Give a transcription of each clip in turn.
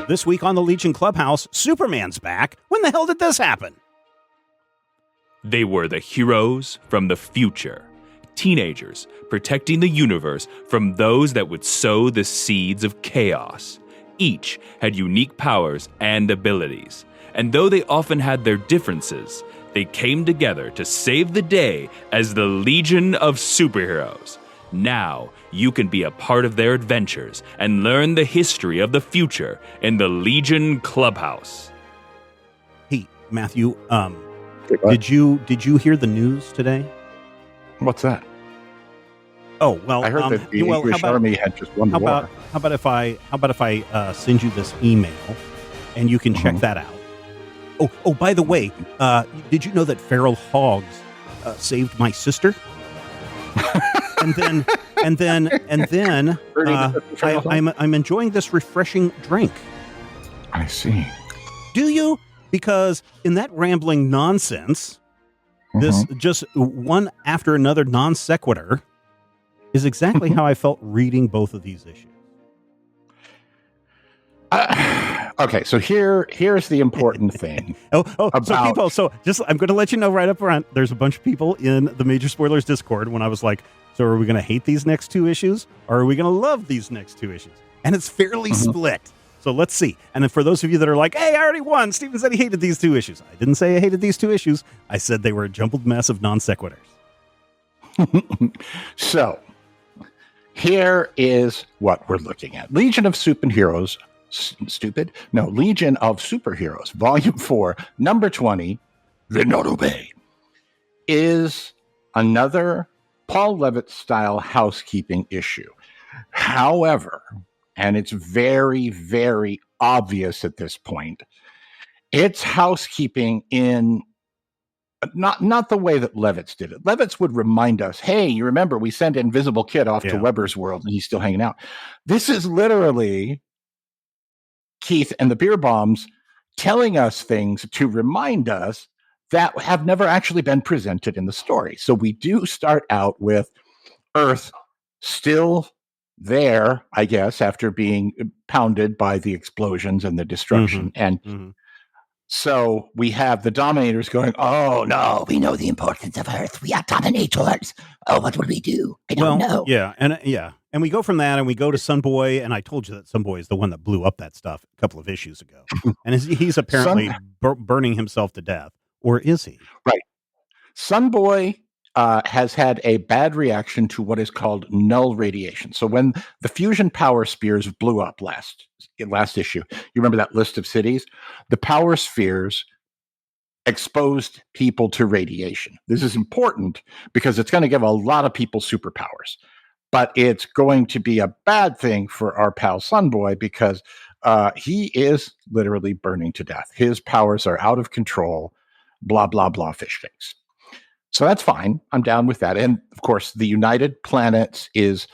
This week on the Legion Clubhouse, Superman's back. When the hell did this happen? They were the heroes from the future. Teenagers protecting the universe from those that would sow the seeds of chaos. Each had unique powers and abilities. And though they often had their differences, they came together to save the day as the Legion of Superheroes. Now, you can be a part of their adventures and learn the history of the future in the Legion Clubhouse. Hey, Matthew, did you hear the news today? What's that? Oh, well, I heard that the English Army had just won the war. How about if I send you this email and you can check that out? Oh, by the way, did you know that feral hogs saved my sister? And then I'm enjoying this refreshing drink. I see. Do you? Because in that rambling nonsense, this just one after another non sequitur is exactly how I felt reading both of these issues. Okay, so here's the important thing. So I'm going to let you know right up front. There's a bunch of people in the Major Spoilers Discord when I was like, so are we going to hate these next two issues or are we going to love these next two issues? And it's fairly split. So let's see. And then for those of you that are like, hey, I already won. Steven said he hated these two issues. I didn't say I hated these two issues. I said they were a jumbled mess of non sequiturs. So here is what we're looking at. Legion of Superheroes. Legion of Superheroes, Volume 4, Number 20, Venado Bay, is another Paul Levitt-style housekeeping issue. However, and it's very, very obvious at this point, it's housekeeping in not the way that Levitt's did it. Levitt's would remind us, hey, you remember we sent Invisible Kid off to Weber's World and he's still hanging out. This is literally Keith and the Bierbaums telling us things to remind us that have never actually been presented in the story. So we do start out with Earth still there, I guess, after being pounded by the explosions and the destruction. So we have the Dominators going, oh, no, we know the importance of Earth. We are Dominators. Oh, what will we do? I don't know. And we go from that and we go to Sunboy. And I told you that Sunboy is the one that blew up that stuff a couple of issues ago. And he's apparently burning himself to death. Or is he? Right. Sunboy has had a bad reaction to what is called null radiation. So when the fusion power spheres blew up last issue, you remember that list of cities? The power spheres exposed people to radiation. This is important because it's going to give a lot of people superpowers. But it's going to be a bad thing for our pal Sunboy because he is literally burning to death. His powers are out of control, blah, blah, blah, fish cakes. So that's fine. I'm down with that. And of course, the United Planets is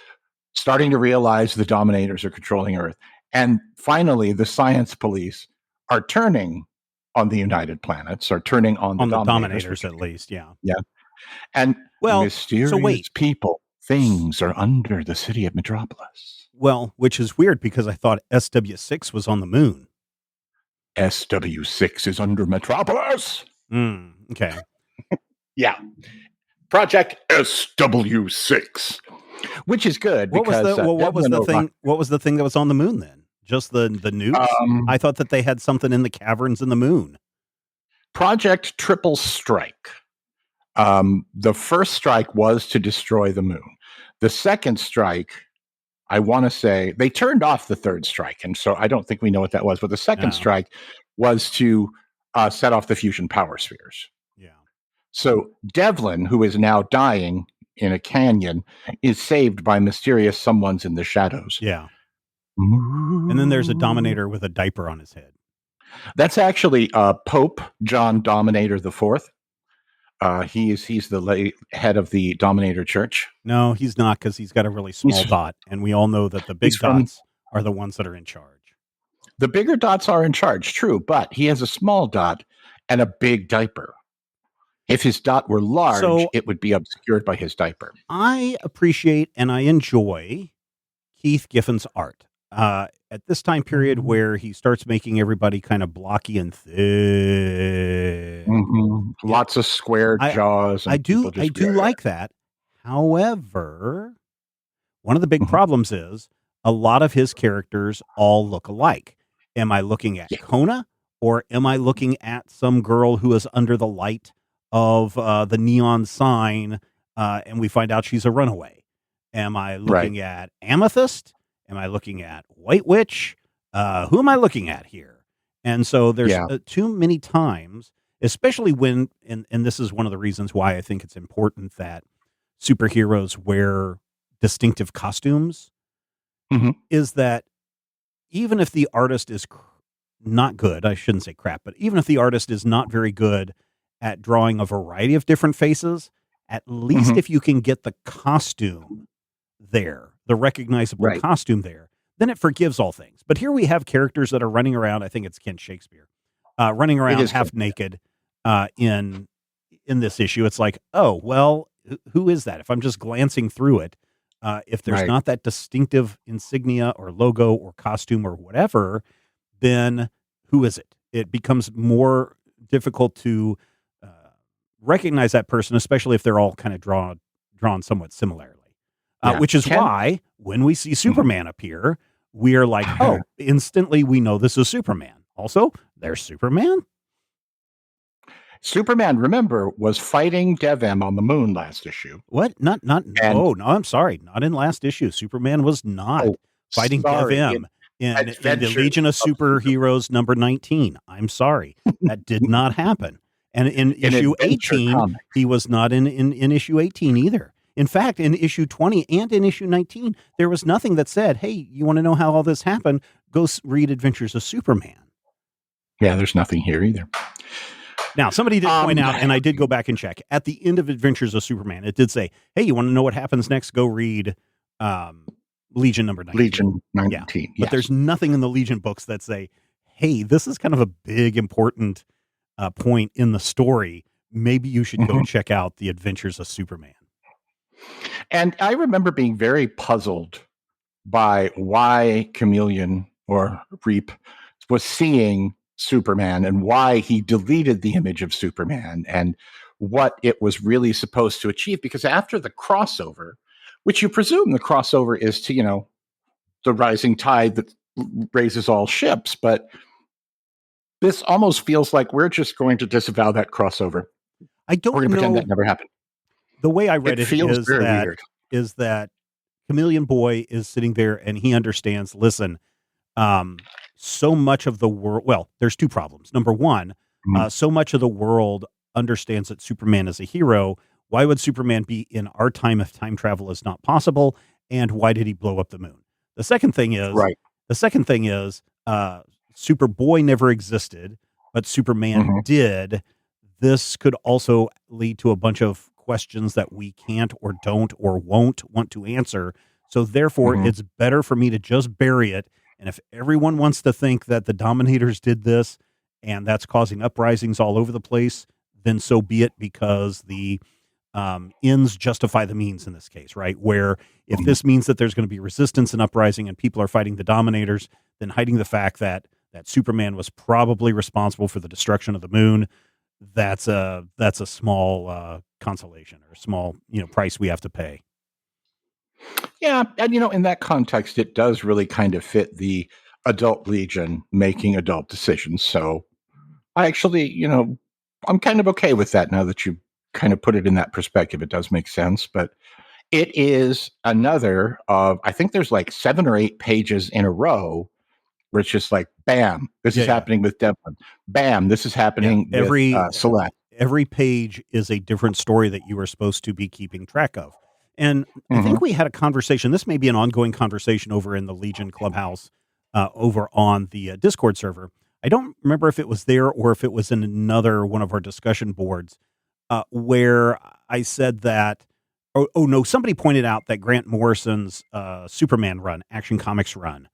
starting to realize the Dominators are controlling Earth. And finally, the science police are turning on the United Planets, are turning on the Dominators at least, yeah. Yeah. And mysterious people. Things are under the city of Metropolis. Well, which is weird because I thought SW6 was on the moon. SW6 is under Metropolis. Okay. Yeah. Project SW6, which is good. What was the thing that was on the moon then? Just the nukes? I thought that they had something in the caverns in the moon. Project Triple Strike. The first strike was to destroy the moon. The second strike, I want to say, they turned off the third strike, and so I don't think we know what that was. But the second strike was to set off the fusion power spheres. Yeah. So Devlin, who is now dying in a canyon, is saved by mysterious someones in the shadows. Yeah. And then there's a Dominator with a diaper on his head. That's actually Pope John Dominator IV. He's the head of the Dominator Church. No, he's not, because he's got a really small dot, and we all know that the big dots are the ones that are in charge. The bigger dots are in charge, true, but he has a small dot and a big diaper. If his dot were large, it would be obscured by his diaper. I appreciate and I enjoy Keith Giffen's art. at this time period where he starts making everybody kind of blocky and thick. Lots of square jaws. And I do yeah. like that. However, one of the big problems is a lot of his characters all look alike. Am I looking at Kona, or am I looking at some girl who is under the light of the neon sign, and we find out she's a runaway? Am I looking at Amethyst? Am I looking at White Witch? Who am I looking at here? And so there's too many times, especially when, and this is one of the reasons why I think it's important that superheroes wear distinctive costumes, is that even if the artist is not good, I shouldn't say crap, but even if the artist is not very good at drawing a variety of different faces, at least if you can get the costume there, the recognizable costume there, then it forgives all things. But here we have characters that are running around, I think it's Ken Shakespeare, running around half naked in this issue. It's like, oh, well, who is that? If I'm just glancing through it, if there's not that distinctive insignia or logo or costume or whatever, then who is it? It becomes more difficult to recognize that person, especially if they're all kind of drawn somewhat similarly. Which is why when we see Superman appear, we are like, oh, instantly we know this is Superman. Also, there's Superman. Superman, remember, was fighting Dev-Em on the moon last issue. What? No, I'm sorry. Not in last issue. Superman was not fighting Dev-Em in the Legion of Superheroes number 19. I'm sorry. That did not happen. And in issue 18, he was not in issue 18 either. In fact, in issue 20 and in issue 19, there was nothing that said, hey, you want to know how all this happened? Go read Adventures of Superman. Yeah, there's nothing here either. Now, somebody did point out, and I did go back and check, at the end of Adventures of Superman, it did say, hey, you want to know what happens next? Go read Legion number 19. Legion 19, yeah. But there's nothing in the Legion books that say, hey, this is kind of a big, important point in the story. Maybe you should go check out the Adventures of Superman. And I remember being very puzzled by why Chameleon or Reap was seeing Superman and why he deleted the image of Superman and what it was really supposed to achieve. Because after the crossover, which you presume the crossover is to, the rising tide that raises all ships, but this almost feels like we're just going to disavow that crossover. I don't know. We're going to pretend that never happened. The way I read it feels weird. is that Chameleon Boy is sitting there and he understands, listen, so much of the world, well, there's two problems. Number one, so much of the world understands that Superman is a hero. Why would Superman be in our time if time travel is not possible? And why did he blow up the moon? The second thing is, Superboy never existed, but Superman did. This could also lead to a bunch of questions that we can't or don't or won't want to answer. So therefore, it's better for me to just bury it. And if everyone wants to think that the Dominators did this and that's causing uprisings all over the place, then so be it, because the ends justify the means in this case, right? Where if this means that there's going to be resistance and uprising and people are fighting the Dominators, then hiding the fact that Superman was probably responsible for the destruction of the moon, that's a small consolation or a small price we have to pay. Yeah, and in that context, it does really kind of fit the adult Legion making adult decisions. So I actually, I'm kind of okay with that now that you kind of put it in that perspective. It does make sense, but it is another of, I think there's like 7 or 8 pages in a row where it's just like, bam, this is happening with Devlin. Bam, this is happening with Celeste. Every page is a different story that you are supposed to be keeping track of. And I think we had a conversation. This may be an ongoing conversation over in the Legion Clubhouse over on the Discord server. I don't remember if it was there or if it was in another one of our discussion boards where I said that, somebody pointed out that Grant Morrison's Superman run, Action Comics run,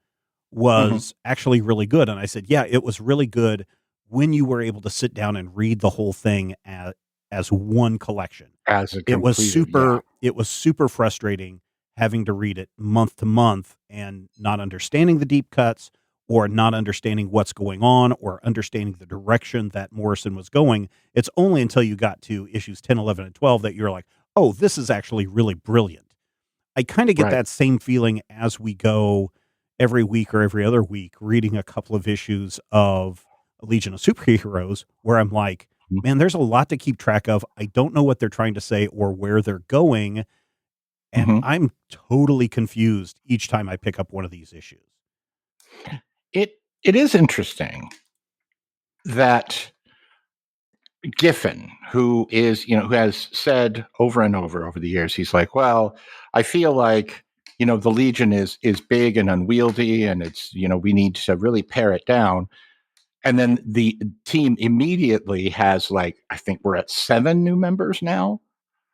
was actually really good. And I said, yeah, it was really good when you were able to sit down and read the whole thing as one collection. It was super frustrating having to read it month to month and not understanding the deep cuts or not understanding what's going on or understanding the direction that Morrison was going. It's only until you got to issues 10, 11, and 12 that you're like, oh, this is actually really brilliant. I kind of get that same feeling as we go every week or every other week reading a couple of issues of Legion of Superheroes where I'm like, man, there's a lot to keep track of. I don't know what they're trying to say or where they're going. And I'm totally confused each time I pick up one of these issues. It is interesting that Giffen, who has said over and over the years, he's like, well, I feel like, the Legion is big and unwieldy and it's, we need to really pare it down. And then the team immediately has I think we're at 7 new members now,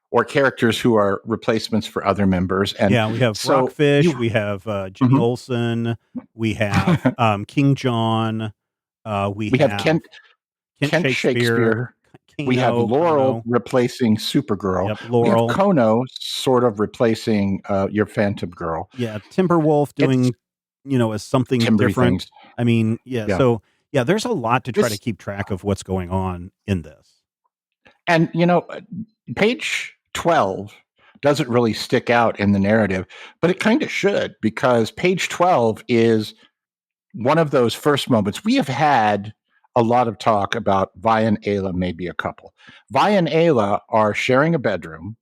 or characters who are replacements for other members. And yeah, we have Rockfish, we have Jimmy Olsen, we have King John, we have Kent Shakespeare. Kano, we have Laurel Kono. Replacing Supergirl. Yep, Laurel. We have Kono sort of replacing your Phantom Girl. Yeah, Timberwolf doing, as something different. Things. I mean, so there's a lot to try to keep track of what's going on in this. And, page 12 doesn't really stick out in the narrative, but it kind of should, because page 12 is one of those first moments. We have had a lot of talk about Vi and Ayla, maybe a couple. Vi and Ayla are sharing a bedroom.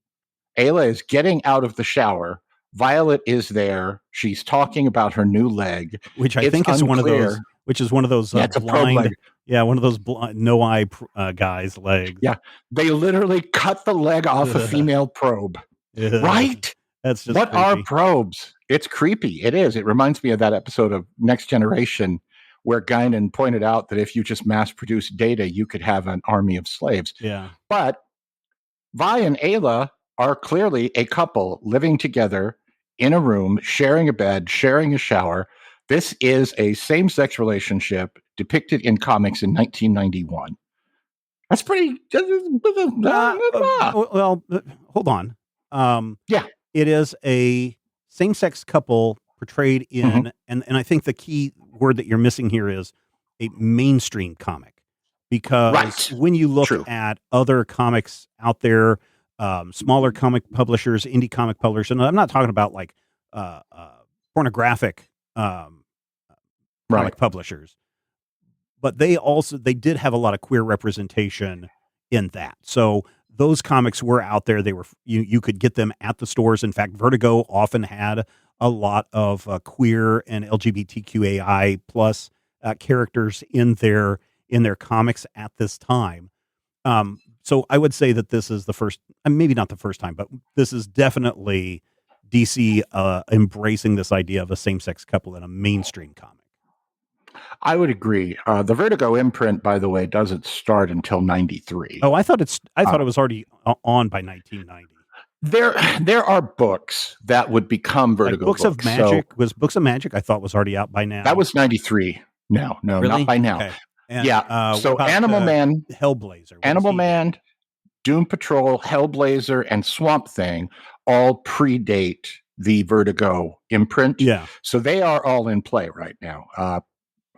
Ayla is getting out of the shower. Violet is there. She's talking about her new leg, which I think is one of those. Which is one of those blind, one of those no eye guys' legs. Yeah, they literally cut the leg off a female probe. Right? That's just what creepy. are probes? It's creepy. It is. It reminds me of that episode of Next Generation where Guinan pointed out that if you just mass produce data, you could have an army of slaves. Yeah. But Vi and Ayla are clearly a couple living together in a room, sharing a bed, sharing a shower. This is a same-sex relationship depicted in comics in 1991. That's pretty. Well, hold on. It is a same-sex couple portrayed in, and I think the key word that you're missing here is a mainstream comic, because when you look at other comics out there, smaller comic publishers, indie comic publishers, and I'm not talking about pornographic comic publishers, but they did have a lot of queer representation in that. So those comics were out there. They were you could get them at the stores. In fact, Vertigo often had a lot of queer and LGBTQAI plus characters in their comics at this time. So I would say that this is the first, maybe not the first time, but this is definitely DC embracing this idea of a same-sex couple in a mainstream comic. I would agree. The Vertigo imprint, by the way, doesn't start until 93. Oh, I thought it was already on by 1990. There are books that would become Vertigo books. Of Magic Books of Magic. I thought was already out by now. That was 93. No, really? Not by now. Okay. And, so Animal Man, Hellblazer, Animal Man, Doom Patrol, Hellblazer, and Swamp Thing all predate the Vertigo imprint. Yeah. So they are all in play right now.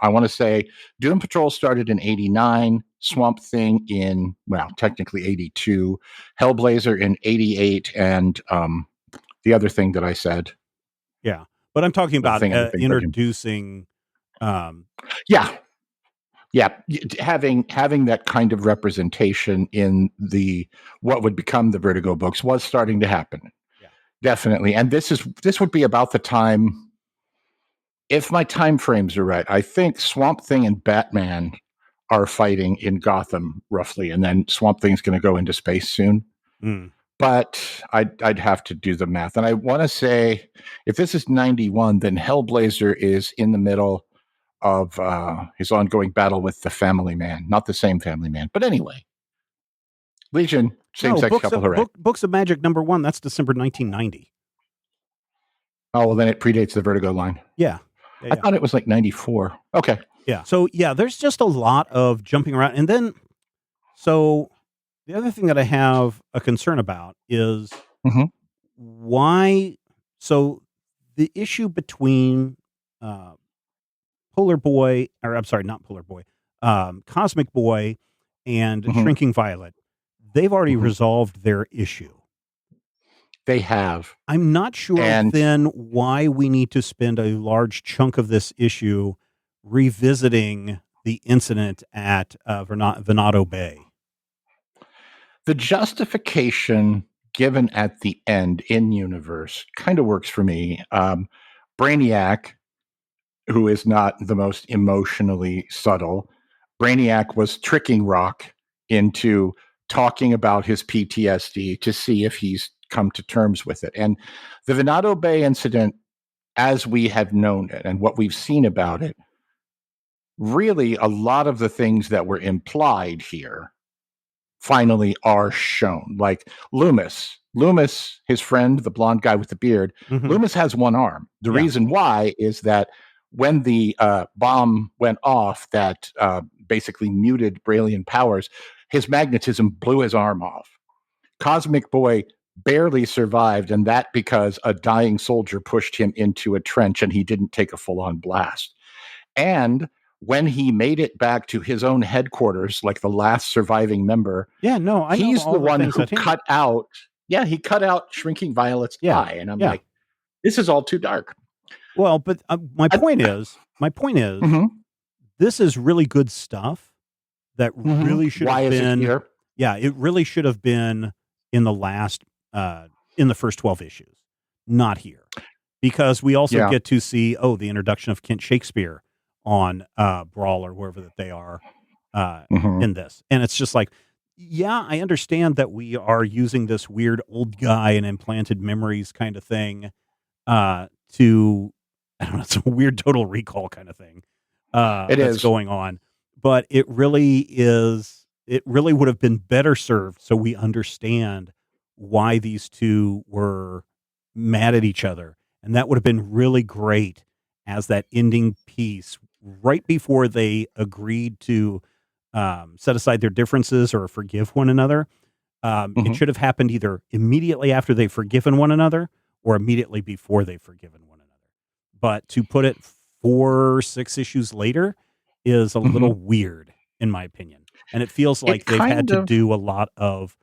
I want to say Doom Patrol started in 89, Swamp Thing in, technically 82, Hellblazer in 88, and the other thing that I said. Yeah. But I'm talking about introducing. Having that kind of representation in what would become the Vertigo books was starting to happen. Yeah. Definitely. And this would be about the time, if my time frames are right, I think Swamp Thing and Batman are fighting in Gotham roughly, and then Swamp Thing's going to go into space soon. But I'd have to do the math. And I want to say, if this is 91, then Hellblazer is in the middle of his ongoing battle with the Family Man. Not the same Family Man, but anyway. Legion, same-sex couple, hooray. Books of Magic #1, that's December 1990. Oh, well, then it predates the Vertigo line. Yeah. I thought it was like 94. Okay. Yeah. So, there's just a lot of jumping around. And then, so the other thing that I have a concern about is why So the issue between uh, Polar Boy, or I'm sorry, not Polar Boy, Cosmic Boy and Mhm, Shrinking Violet, they've already mhm. resolved their issue. They have. I'm not sure And then why we need to spend a large chunk of this issue revisiting the incident at Venado Bay. the justification given at the end in universe kind of works for me. Brainiac, who is not the most emotionally subtle, Brainiac was tricking Rock into talking about his PTSD to see if he's come to terms with it. And the Venado Bay incident, as we have known it and what we've seen about it, really a lot of the things that were implied here finally are shown. Like Loomis, his friend, the blonde guy with the beard, Mhm. Loomis has one arm. The Yeah. reason why is that when the bomb went off that basically muted Brayllian powers, his magnetism blew his arm off. Cosmic Boy barely survived, and that because a dying soldier pushed him into a trench and he didn't take a full on blast. And when he made it back to his own headquarters, like the last surviving member, Yeah, no, I know he's the all the one things who that happened. cut out, yeah, he cut out Shrinking Violet's Yeah. eye. And I'm Yeah. like, this is all too dark. Well, but my I, point is, hmm this is really good stuff that hmm really should Why have is it been. here? Yeah, it really should have been in the last, in the first 12 issues, not here, because we also Yeah. get to see the introduction of Kent Shakespeare on Brawl or wherever that they are hmm in this, and it's just like, yeah, I understand that we are using this weird old guy and implanted memories kind of thing to I don't know, it's a weird total recall kind of thing It that's is. going on. But it really would have been better served so we understand why these two were mad at each other. And that would have been really great as that ending piece right before they agreed to set aside their differences or forgive one another. It hmm should have happened either immediately after they've forgiven one another or immediately before they've forgiven one another. But to put it 4, 6 issues later is a hmm little weird, in my opinion. And it feels like It they've had kind to of. do a lot of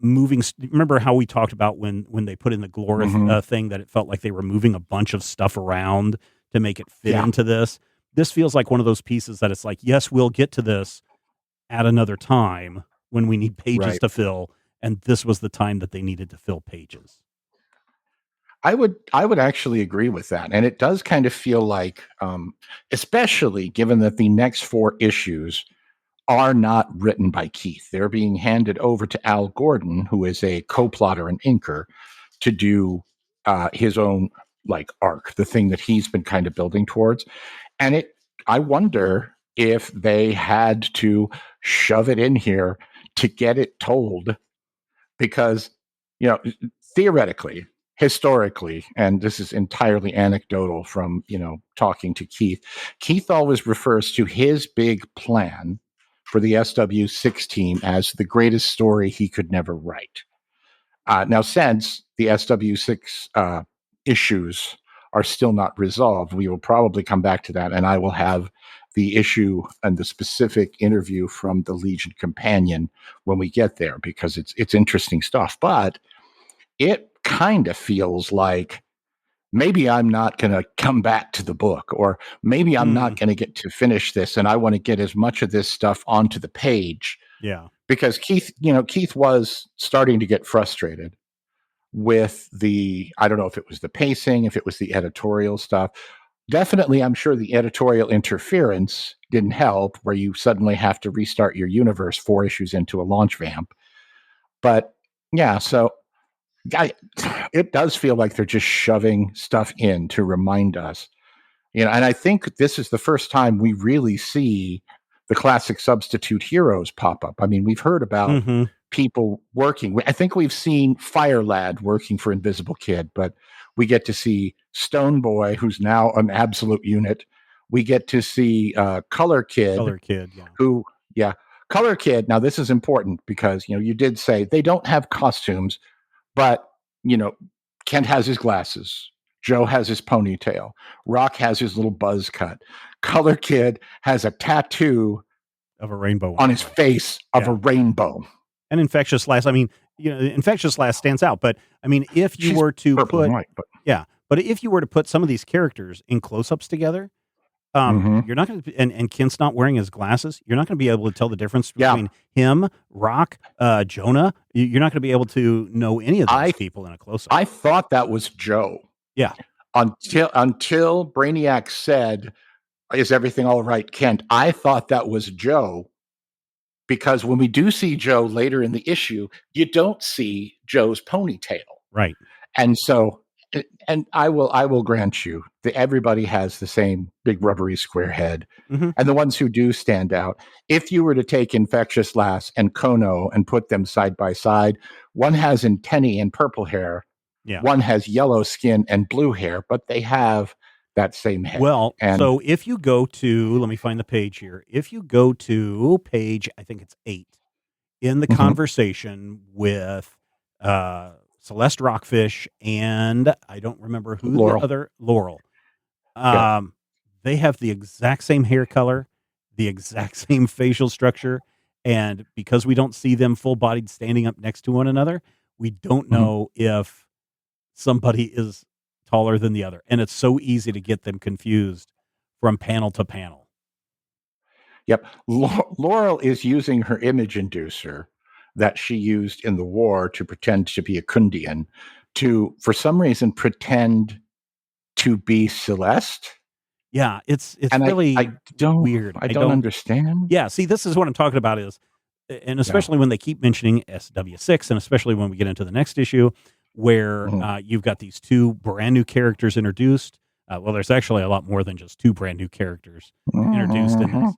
moving. Remember how we talked about when they put in the Glorith hmm thing that it felt like they were moving a bunch of stuff around to make it fit Yeah. into this? This feels like one of those pieces that it's like, yes, we'll get to this at another time when we need pages Right. to fill, and this was the time that they needed to fill pages. I would actually agree with that, and it does kind of feel like, especially given that the next 4 issues are not written by Keith, they're being handed over to Al Gordon, who is a co-plotter and inker, to do his own like arc, the thing that he's been kind of building towards, and it. I wonder if they had to shove it in here to get it told because you know theoretically historically, and this is entirely anecdotal from talking to Keith always refers to his big plan for the SW6 team as the greatest story he could never write. Now since the SW6 issues are still not resolved, we will probably come back to that, and I will have the issue and the specific interview from the Legion companion when we get there because it's interesting stuff. But it kind of feels like maybe I'm not going to come back to the book, or maybe I'm Hmm. not going to get to finish this, and I want to get as much of this stuff onto the page Yeah. because Keith was starting to get frustrated with the, I don't know if it was the pacing, if it was the editorial stuff. Definitely, I'm sure the editorial interference didn't help, where you suddenly have to restart your universe 4 issues into a launch vamp. But yeah, so I, it does feel like they're just shoving stuff in to remind us, and I think this is the first time we really see the classic substitute heroes pop up. I mean, we've heard about Hmm. people working. I think we've seen Fire Lad working for Invisible Kid, but we get to see Stone Boy, who's now an absolute unit. We get to see Color Kid, Color Kid. Yeah. who, yeah, Color Kid. Now, this is important because, you did say they don't have costumes, but, you know, Kent has his glasses. Joe has his ponytail. Rock has his little buzz cut. Color Kid has a tattoo of a rainbow on his face of a rainbow. And Infectious Last, I mean, Infectious Last stands out, but I mean, if you were to put, but if you were to put some of these characters in close-ups together, you're not going to, and Kent's not wearing his glasses, you're not going to be able to tell the difference between him, Rock, Jonah. You're not going to be able to know any of those people in a close-up. I thought that was Joe. Yeah. Until Brainiac said, "Is everything all right, Kent?" I thought that was Joe, because when we do see Joe later in the issue, you don't see Joe's ponytail. Right. And so, and I will grant you that everybody has the same big rubbery square head. And the ones who do stand out, if you were to take Infectious Lass and Kono and put them side by side, one has antennae and purple hair. Yeah. One has yellow skin and blue hair, but they have that same head. Well, so if you go to, let me find the page here. If you go to page, I think it's 8, in the conversation with Celeste Rockfish and I don't remember who Laurel. the other, Laurel. They have the exact same hair color, the exact same facial structure. And because we don't see them full-bodied standing up next to one another, we don't know if somebody is taller than the other. And it's so easy to get them confused from panel to panel. Yep. Laurel is using her image inducer that she used in the war to pretend to be a Kundian to, for some reason, pretend to be Celeste. Yeah, it's and really weird. I don't understand. Yeah, see, this is what I'm talking about is, and especially when they keep mentioning SW6, and especially when we get into the next issue, where you've got these 2 brand new characters introduced. Well, there's actually a lot more than just 2 brand new characters introduced in this.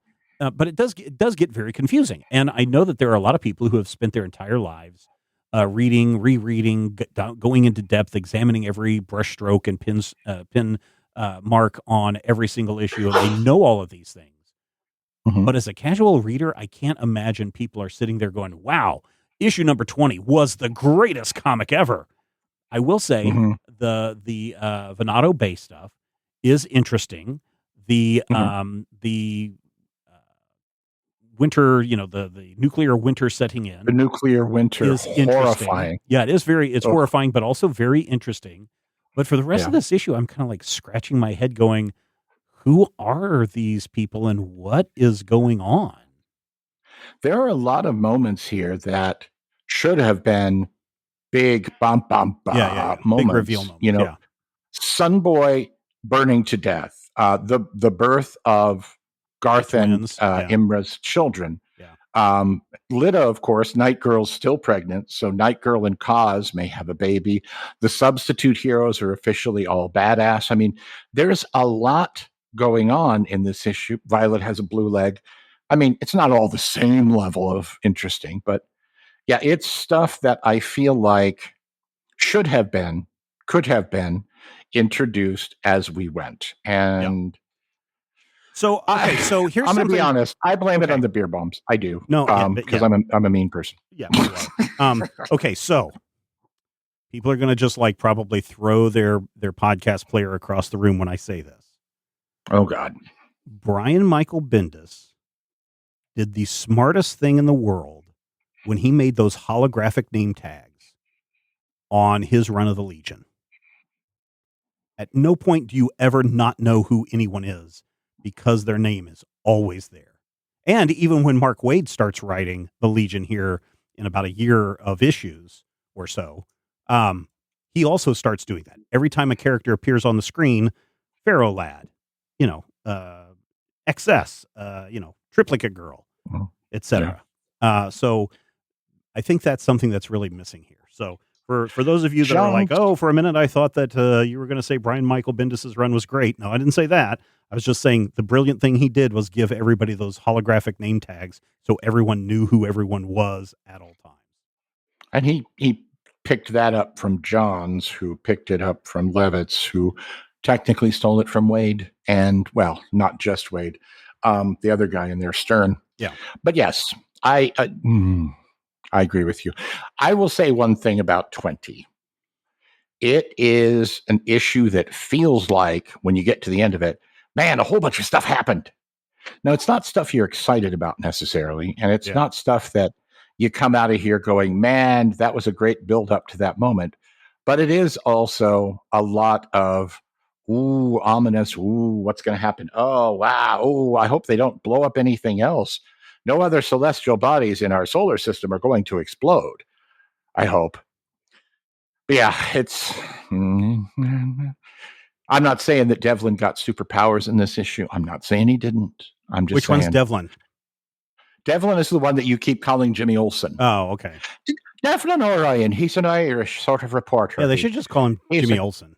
But it does get very confusing. And I know that there are a lot of people who have spent their entire lives reading, rereading, going into depth, examining every brushstroke and pin mark on every single issue. And they know all of these things. But as a casual reader, I can't imagine people are sitting there going, wow, issue number 20 was the greatest comic ever. I will say the Venado Bay stuff is interesting. The winter, the nuclear winter setting in. The nuclear winter is horrifying. Yeah, it is it's horrifying, but also very interesting. But for the rest of this issue, I'm kind of like scratching my head going, who are these people and what is going on? There are a lot of moments here that should have been big moments. Big reveal moments. Sunboy burning to death. The birth of Garth and Imra's children. Lita, of course, Night Girl's still pregnant, so Night Girl and Kaz may have a baby. The substitute heroes are officially all badass. I mean, there's a lot going on in this issue. Violet has a blue leg. I mean, it's not all the same level of interesting, but yeah, it's stuff that I feel like could have been introduced as we went. And so here's I'm going to be honest. I blame it on the Bierbaums. I do. No, because I'm a mean person. Yeah. Okay. So people are going to just probably throw their podcast player across the room when I say this. Oh God. Brian Michael Bendis did the smartest thing in the world when he made those holographic name tags on his run of the Legion. At no point do you ever not know who anyone is because their name is always there. And even when Mark Waid starts writing the Legion here in about a year of issues or so, he also starts doing that. Every time a character appears on the screen, Pharaoh Lad, XS, Triplicate Girl, etc. So I think that's something that's really missing here. So for those of you that are like, oh, for a minute I thought that you were going to say Brian Michael Bendis' run was great. No, I didn't say that. I was just saying the brilliant thing he did was give everybody those holographic name tags so everyone knew who everyone was at all times. And he picked that up from Johns, who picked it up from Levitz, who technically stole it from Wade, and, well, not just Wade, the other guy in there, Stern. Yeah. But yes, I agree with you. I will say one thing about 20. It is an issue that feels like, when you get to the end of it, man, a whole bunch of stuff happened. Now, it's not stuff you're excited about necessarily, and it's not stuff that you come out of here going, man, that was a great build up to that moment. But it is also a lot of, ooh, ominous, ooh, what's going to happen? Oh, wow, ooh, I hope they don't blow up anything else. No other celestial bodies in our solar system are going to explode, I hope. But yeah, it's. I'm not saying that Devlin got superpowers in this issue. I'm not saying he didn't. I'm just Which saying. one's Devlin? Devlin is the one that you keep calling Jimmy Olsen. Oh, okay. Devlin Orion. He's an Irish sort of reporter. Yeah, they should just call him Jimmy Olsen.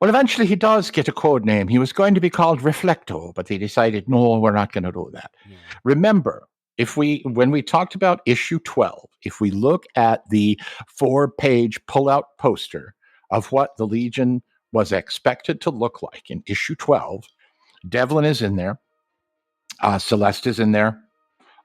Well, eventually he does get a code name. He was going to be called Reflecto, but they decided, no, we're not going to do that. Yeah. Remember, when we talked about issue 12, if we look at the 4-page pull-out poster of what the Legion was expected to look like in issue 12, Devlin is in there. Celeste is in there.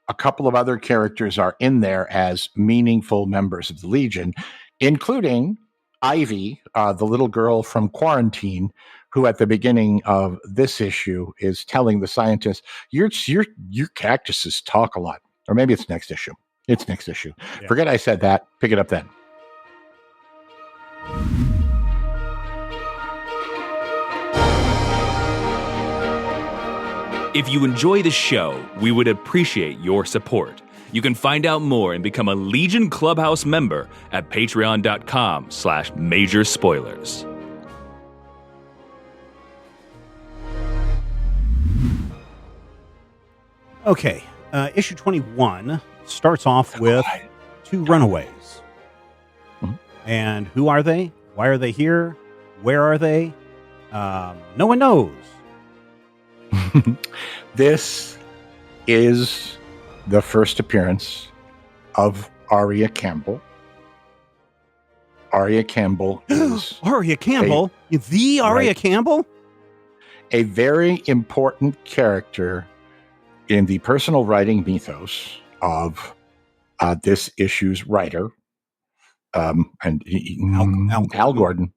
A couple of other characters are in there as meaningful members of the Legion, including Ivy, the little girl from Quarantine, who at the beginning of this issue is telling the scientists, your cactuses talk a lot. Or maybe it's next issue. It's next issue. Yeah. Forget I said that. Pick it up then. If you enjoy the show, we would appreciate your support. You can find out more and become a Legion Clubhouse member at patreon.com/major spoilers. Okay, issue 21 starts off with 2 runaways. Mm-hmm. And who are they? Why are they here? Where are they? No one knows. This is the first appearance of Aria Campbell. Aria Campbell is Aria Campbell? The Aria Campbell? A very important character in the personal writing mythos of this issue's writer, and Al Gordon.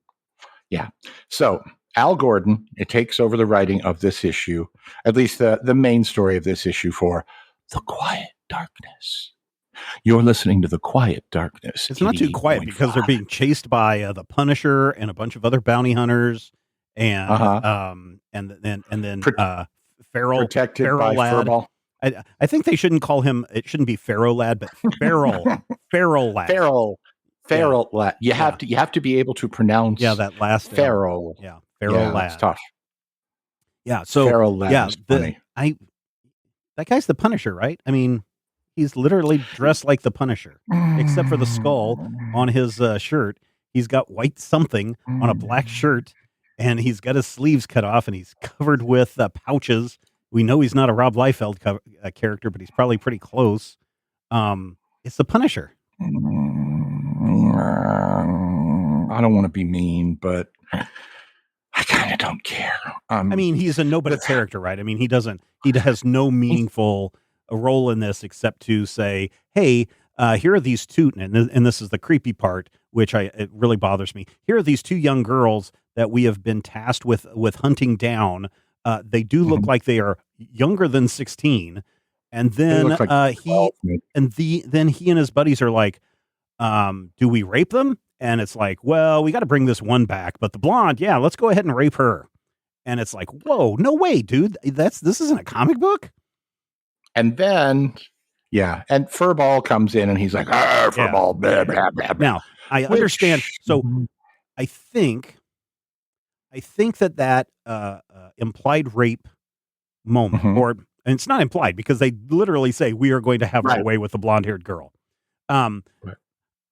Yeah. So Al Gordon, it takes over the writing of this issue, at least the main story of this issue, for The Quiet Darkness. You're listening to The Quiet Darkness. It's not too quiet because they're being chased by the Punisher and a bunch of other bounty hunters, and then Feral, protected Feral by Lad. Furball. I think they shouldn't call him. It shouldn't be Feral Lad, but Feral Lad. Feral Lad. You have to be able to pronounce. That last Feral. Feral Lad. It's tough. Yeah. So Feral Lad is funny. That guy's the Punisher, right? I mean, he's literally dressed like the Punisher, except for the skull on his shirt. He's got white something on a black shirt, and he's got his sleeves cut off, and he's covered with pouches. We know he's not a Rob Liefeld character, but he's probably pretty close. It's the Punisher. I don't want to be mean, but I kind of don't care. I mean, he's a nobody character, right? I mean, he has no meaningful role in this except to say, hey, here are these two, and this is the creepy part, which it really bothers me. Here are these 2 young girls that we have been tasked with hunting down. They do look like they are younger than 16. And then he and his buddies are like, do we rape them? And it's like, well, we got to bring this one back, but the blonde, yeah, let's go ahead and rape her. And it's like, whoa, no way, dude. This isn't a comic book. And then, and Furball comes in and he's like, Furball, blah, blah, blah, blah. Now, I understand. So I think that implied rape moment, and it's not implied because they literally say we are going to have our way with the blonde-haired girl.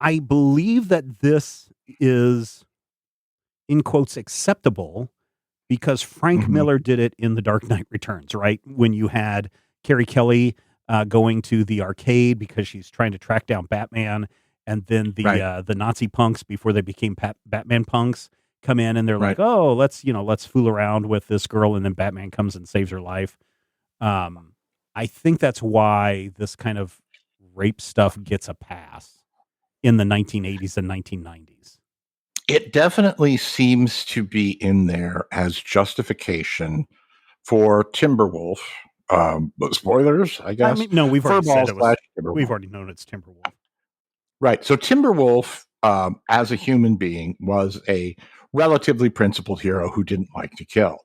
I believe that this is, in quotes, acceptable because Frank Miller did it in The Dark Knight Returns, right? When you had Carrie Kelly going to the arcade because she's trying to track down Batman, and then the Nazi punks, before they became Batman punks, come in and they're like, oh, let's fool around with this girl, and then Batman comes and saves her life. I think that's why this kind of rape stuff gets a pass in the 1980s and 1990s. It definitely seems to be in there as justification for Timberwolf. But spoilers, I guess. I mean, no, we've already said Furball it was. slash Timberwolf. We've already known it's Timberwolf. Right. So Timberwolf, as a human being, was a relatively principled hero who didn't like to kill.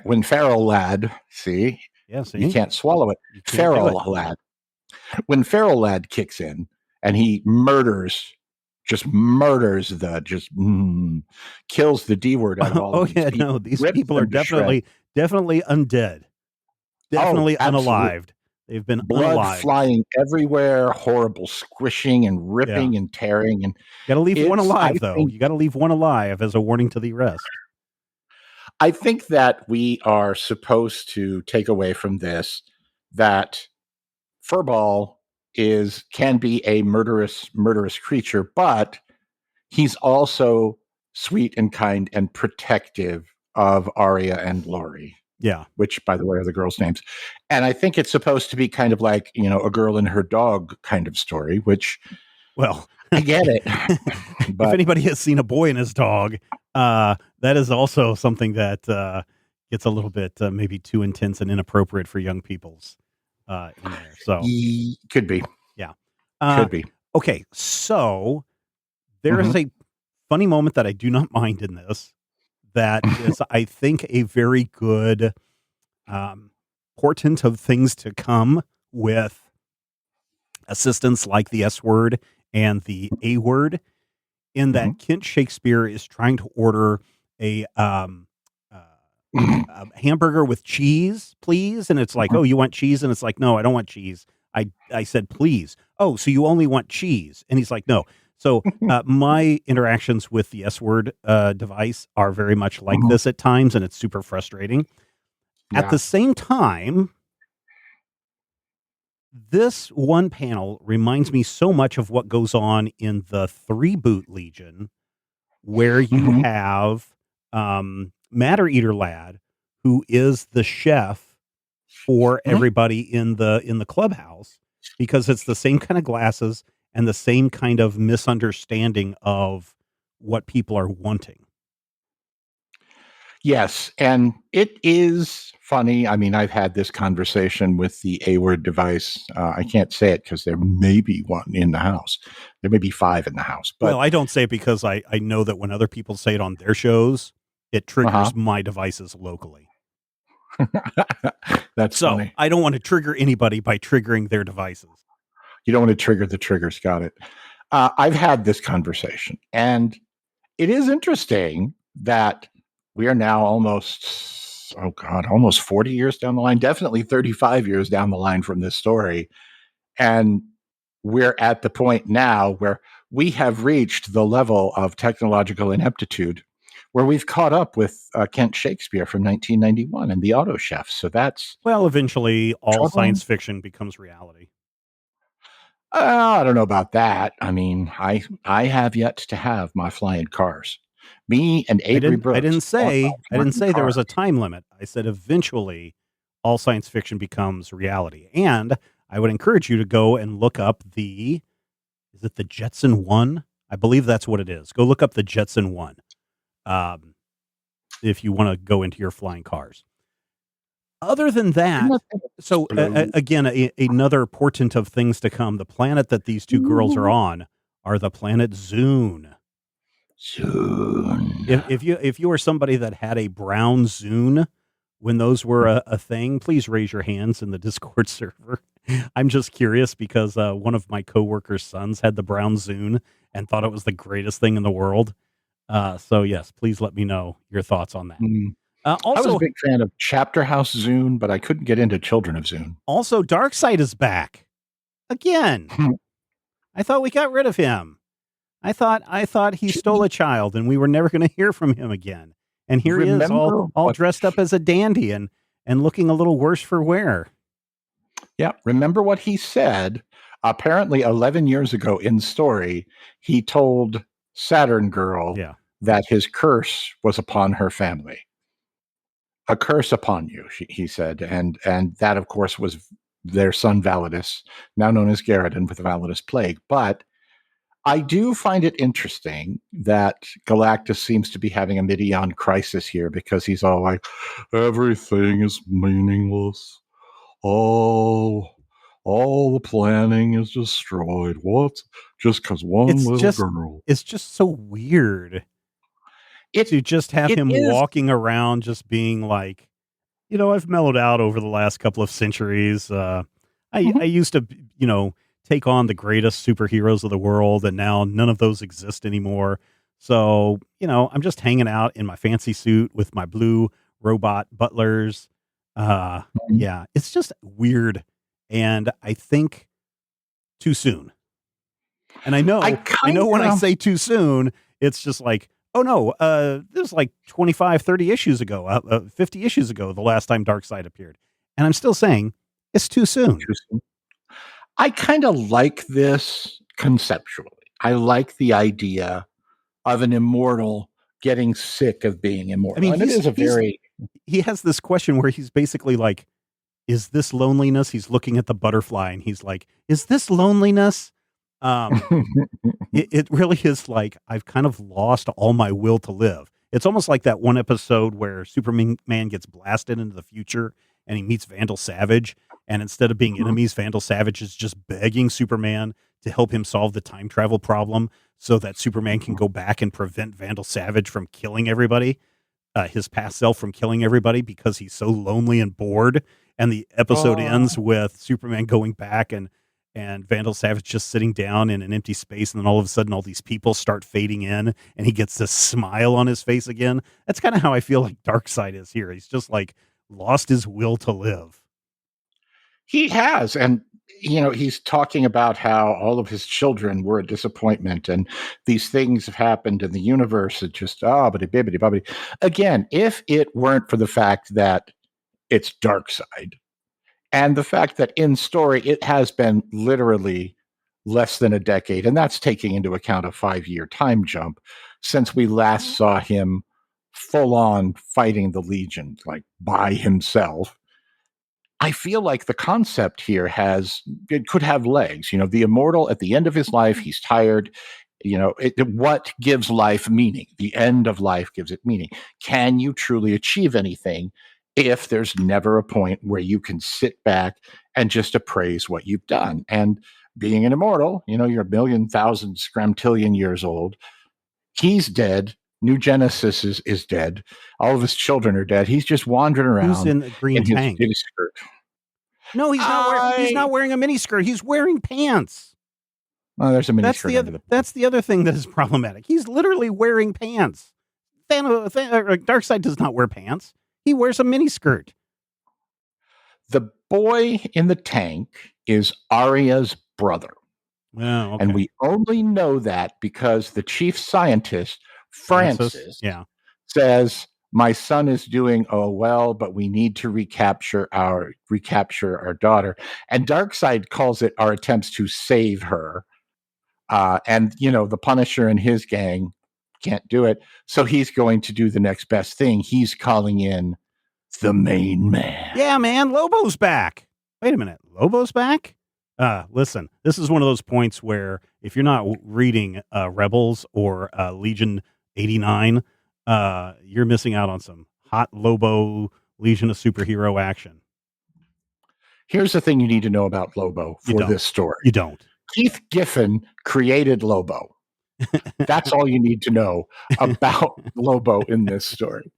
When Feral Lad, see, Yeah, see, you can't swallow it. You can't do Feral it. Lad. When Feral Lad kicks in and he kills the D word out of all Oh of these yeah, people. no, these rips people are them to shreds. definitely undead, definitely absolutely. unalived. They've been Blood unalived. flying everywhere, horrible squishing and ripping and tearing, and You got to leave one alive, though. think- You got to leave one alive as a warning to the rest. I think that we are supposed to take away from this that Furball can be a murderous creature, but he's also sweet and kind and protective of Arya and Laurie. Yeah. Which, by the way, are the girls' names. And I think it's supposed to be kind of like, a girl and her dog kind of story, which, well, I get it. But if anybody has seen A Boy and His Dog, that is also something that gets a little bit maybe too intense and inappropriate for young people's in there. So could be. Yeah. Could be. Okay. So there is a funny moment that I do not mind in this. That is, I think, a very good portent of things to come with assistants like the S word and the A word, in that Kent Shakespeare is trying to order a hamburger with cheese, please. And it's like, oh, you want cheese? And it's like, no, I don't want cheese. I said, please. Oh, so you only want cheese? And he's like, no. So my interactions with the S word device are very much like this at times, and it's super frustrating. Yeah. At the same time, this one panel reminds me so much of what goes on in the 3-boot Legion, where you have Matter Eater Lad, who is the chef for everybody in the clubhouse, because it's the same kind of glasses and the same kind of misunderstanding of what people are wanting. Yes, and it is funny. I mean, I've had this conversation with the A-word device. I can't say it because there may be one in the house. There may be 5 in the house. But, well, I don't say it because I know that when other people say it on their shows, it triggers my devices locally. That's so funny. I don't want to trigger anybody by triggering their devices. You don't want to trigger the triggers. Got it. I've had this conversation, and it is interesting that we are now almost 40 years down the line, definitely 35 years down the line from this story. And we're at the point now where we have reached the level of technological ineptitude where we've caught up with Kent Shakespeare from 1991 and the Auto Chef. So that's... Well, eventually all science fiction becomes reality. I don't know about that. I mean, I have yet to have my flying cars. Me and Avery Brooks. I didn't say there was a time limit. I said eventually all science fiction becomes reality. And I would encourage you to go and look up is it the Jetson 1? I believe that's what it is. Go look up the Jetson 1. If you want to go into your flying cars. Other than that, so again, another portent of things to come. The planet that these two girls are on are the planet Zune. If you are somebody that had a brown Zune when those were a thing, please raise your hands in the Discord server. I'm just curious because one of my coworkers' sons had the brown Zune and thought it was the greatest thing in the world. So yes, please let me know your thoughts on that. Also, I was a big fan of Chapter House Zune, but I couldn't get into Children of Zune. Also, Darkseid is back again. I thought we got rid of him. I thought he stole a child, and we were never going to hear from him again. And here he is, all dressed up as a dandy and looking a little worse for wear. Yeah, remember what he said? Apparently, 11 years ago in story, he told Saturn Girl that his curse was upon her family. A curse upon you, he said, and that, of course, was their son Validus, now known as Garridan, with the Validus plague. But I do find it interesting that Galactus seems to be having a Midian crisis here because he's all like, everything is meaningless. All the planning is destroyed. What? Just because one little girl. It's just so weird to just have It him is. walking around just being like, I've mellowed out over the last couple of centuries. I used to, take on the greatest superheroes of the world, and now none of those exist anymore. So, I'm just hanging out in my fancy suit with my blue robot butlers. Yeah, it's just weird. And I think too soon. And I know when I say too soon, it's just like, oh no, this was like 25, 30 issues ago, 50 issues ago, the last time Darkseid appeared. And I'm still saying it's too soon. I kind of like this conceptually. I like the idea of an immortal getting sick of being immortal. I mean, he has this question where he's basically like, is this loneliness? He's looking at the butterfly and he's like, is this loneliness? It really is like, I've kind of lost all my will to live. It's almost like that one episode where Superman gets blasted into the future and he meets Vandal Savage. And instead of being enemies, Vandal Savage is just begging Superman to help him solve the time travel problem so that Superman can go back and prevent Vandal Savage from killing everybody, his past self from killing everybody because he's so lonely and bored. And the episode ends with Superman going back and Vandal Savage just sitting down in an empty space. And then all of a sudden, all these people start fading in and he gets this smile on his face again. That's kind of how I feel like Darkseid is here. He's just like lost his will to live. He has. And, he's talking about how all of his children were a disappointment and these things have happened in the universe. It just, bibbidi bobbidi. Again, if it weren't for the fact that it's Darkseid and the fact that in story, it has been literally less than a decade, and that's taking into account a 5-year time jump since we last saw him full on fighting the Legion, like by himself. I feel like the concept here it could have legs. The immortal at the end of his life, he's tired. What gives life meaning? The end of life gives it meaning. Can you truly achieve anything if there's never a point where you can sit back and just appraise what you've done? And being an immortal, you're 1,000,000 scramtillion years old. He's dead. New Genesis is dead. All of his children are dead. He's just wandering around. Who's in the green tank? His skirt. No, he's not wearing a miniskirt. He's wearing pants. Well, there's a miniskirt. That's the other thing that is problematic. He's literally wearing pants. Darkseid does not wear pants. He wears a miniskirt. The boy in the tank is Arya's brother. Oh, okay. And we only know that because the chief scientist, Francis, says, my son is doing well, but we need to recapture our daughter. And Darkseid calls it our attempts to save her. And the Punisher and his gang can't do it. So he's going to do the next best thing. He's calling in the main man. Yeah, man, Lobo's back. Wait a minute. Lobo's back? Listen, this is one of those points where if you're not reading Rebels or Legion 89, you're missing out on some hot Lobo Legion of Superhero action. Here's the thing you need to know about Lobo for this story. You don't. Keith Giffen created Lobo. That's all you need to know about Lobo in this story.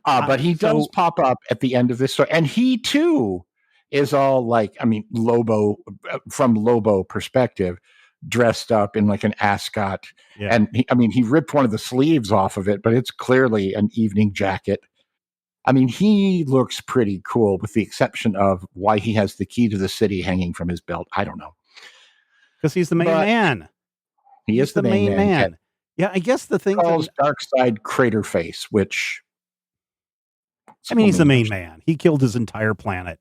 But he does pop up at the end of this story. And he, too, is all like, Lobo, from Lobo perspective, dressed up in like an ascot. Yeah. And he ripped one of the sleeves off of it, but it's clearly an evening jacket. He looks pretty cool with the exception of why he has the key to the city hanging from his belt. I don't know. Because he's the main man. He's the main man. Yeah, I guess the thing calls Darkseid Crater Face, which he's the main man. He killed his entire planet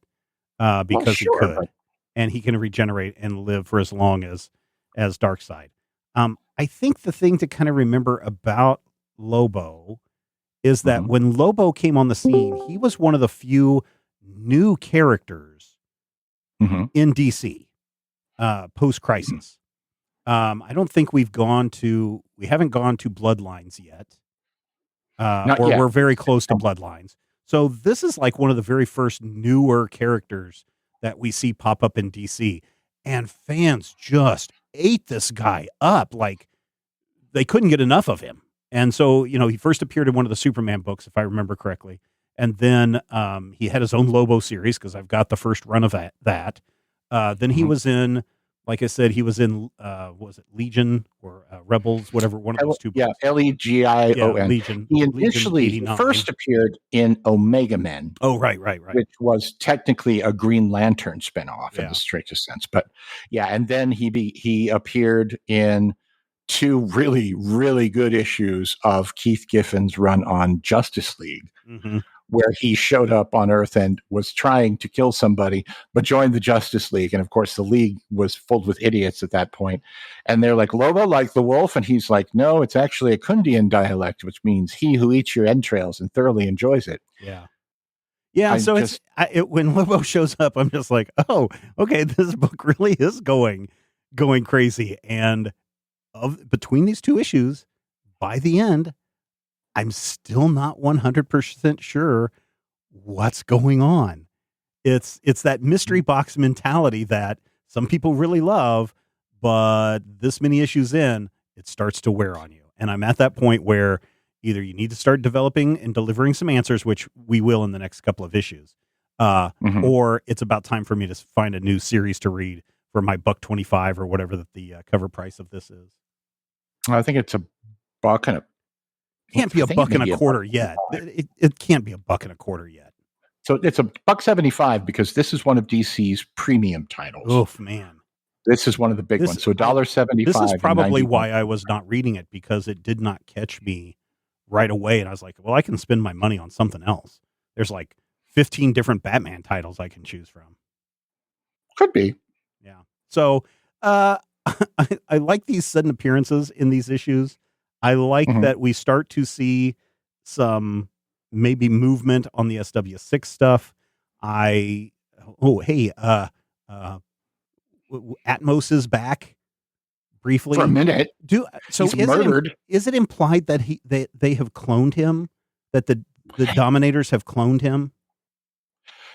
because he could, and he can regenerate and live for as long as Darkseid. I think the thing to kind of remember about Lobo is that when Lobo came on the scene, he was one of the few new characters in DC post-crisis. I don't think we haven't gone to Bloodlines yet. Not Or yet. we're very close to Bloodlines. So this is like one of the very first newer characters that we see pop up in DC. And fans just ate this guy up. Like, they couldn't get enough of him. And so, he first appeared in one of the Superman books, if I remember correctly. And then he had his own Lobo series, because I've got the first run of that. Then he was in, like I said, he was in, was it Legion or Rebels, whatever, one of those two books. Yeah, Legion. Yeah, Legion. He initially Legion first appeared in Omega Men. Oh, right. Which was technically a Green Lantern spinoff in the strictest sense. But yeah, and then he appeared in 2 really, really good issues of Keith Giffen's run on Justice League, where he showed up on Earth and was trying to kill somebody, but joined the Justice League. And of course, the League was filled with idiots at that point. And they're like, Lobo, like the wolf? And he's like, no, it's actually a Kundian dialect, which means he who eats your entrails and thoroughly enjoys it. Yeah. Yeah, so when Lobo shows up, I'm just like, oh, okay, this book really is going crazy. And between these 2 issues, by the end, I'm still not 100% sure what's going on. It's that mystery box mentality that some people really love, but this many issues in, it starts to wear on you. And I'm at that point where either you need to start developing and delivering some answers, which we will in the next couple of issues, or it's about time for me to find a new series to read for my $1.25 or whatever the cover price of this is. I think it's $1 and can't be $1.25 yet. It can't be $1.25 yet. So it's $1.75 because this is one of DC's premium titles. Oof, man. This is one of the big ones. So $1.75. This is probably why I was not reading it, because it did not catch me right away. And I was like, well, I can spend my money on something else. There's like 15 different Batman titles I can choose from. Could be. Yeah. So I like these sudden appearances in these issues. I like that we start to see some maybe movement on the SW6 stuff. Atmos is back briefly for a minute. He's murdered. Is it implied that they have cloned him? That the Dominators have cloned him?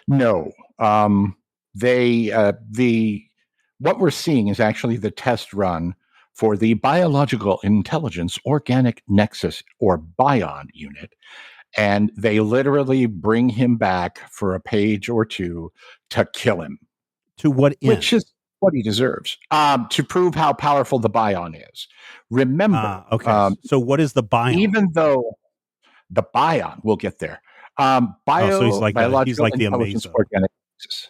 No. What we're seeing is actually the test run for the Biological Intelligence Organic Nexus, or BION unit. And they literally bring him back for a page or 2 to kill him. To what end? Which is what he deserves. To prove how powerful the BION is. Remember. So what is the BION? Even though the BION, we'll get there. So he's like the Amazo. Organic Nexus.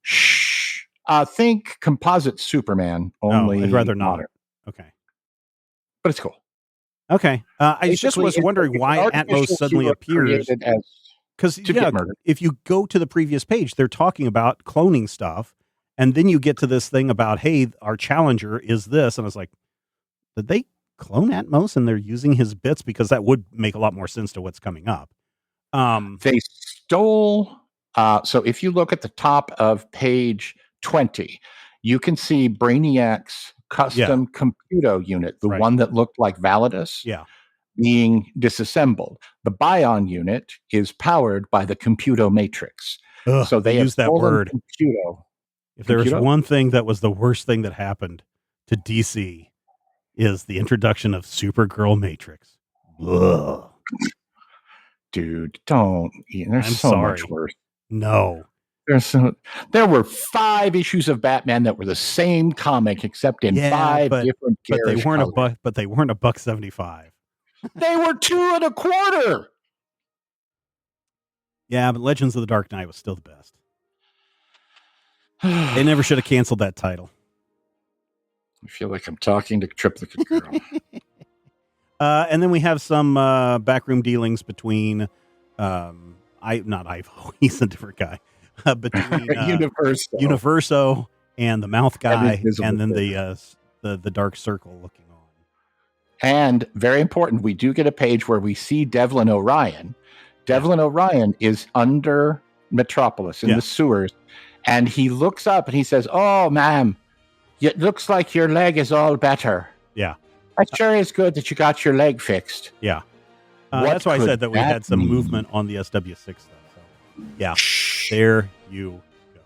Shh. Think composite Superman, only I'd rather not. modern. Okay. But it's cool. Okay. I just was wondering why Atmos suddenly appears. Because if you go to the previous page, they're talking about cloning stuff. And then you get to this thing about, hey, our challenger is this. And I was like, did they clone Atmos and they're using his bits? Because that would make a lot more sense to what's coming up. They stole. So if you look at the top of page 20, you can see Brainiac's custom computo unit, the one that looked like Validus, being disassembled. The BION unit is powered by the computo matrix. So they use that word. Computo. If there was one thing that was the worst thing that happened to DC, is the introduction of Supergirl Matrix. Ugh. Dude, don't. There's so much worse. No. There were 5 issues of Batman that were the same comic, except in 5 different but they weren't colors. But they weren't $1.75. They were $2.25. Yeah, but Legends of the Dark Knight was still the best. They never should have canceled that title. I feel like I'm talking to Triplicate Girl. And then we have some backroom dealings between not Ivo, he's a different guy. Between Universo and the Mouth Guy, and then the Dark Circle looking on. And very important, we do get a page where we see Devlin Orion. Devlin Orion is under Metropolis in the sewers, and he looks up and he says, "Oh, ma'am, It looks like your leg is all better. Yeah. That sure is good that you got your leg fixed. Yeah. What That's why I could said that we that had some mean? movement on the SW6 stuff. So, yeah, there you go.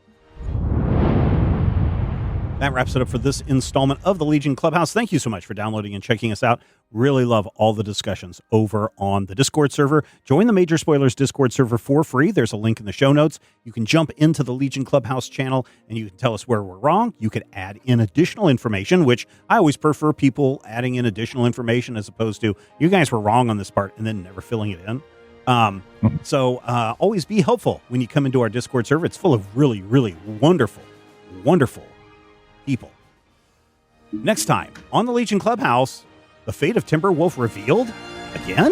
That wraps it up for this installment of the Legion Clubhouse. Thank you so much for downloading and checking us out. Really love all the discussions over on the Discord server. Join the Major Spoilers Discord server for free. There's a link in the show notes. You can jump into the Legion Clubhouse channel and you can tell us where we're wrong. You could add in additional information, which I always prefer people adding in additional information as opposed to you guys were wrong on this part and then never filling it in. So always be helpful when you come into our Discord server. It's full of really, really wonderful, wonderful people. Next time on the Legion Clubhouse, the fate of Timberwolf revealed again?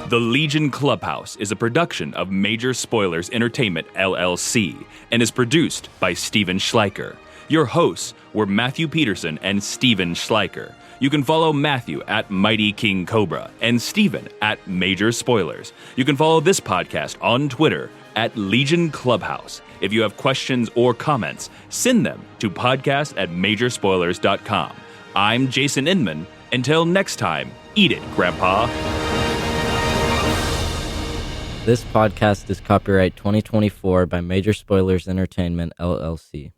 The Legion Clubhouse is a production of Major Spoilers Entertainment, LLC, and is produced by Steven Schleicher. Your hosts were Matthew Peterson and Steven Schleicher. You can follow Matthew at Mighty King Cobra and Steven at Major Spoilers. You can follow this podcast on Twitter at Legion Clubhouse. If you have questions or comments, send them to podcast@majorspoilers.com. I'm Jason Inman. Until next time, eat it, Grandpa. This podcast is copyright 2024 by Major Spoilers Entertainment, LLC.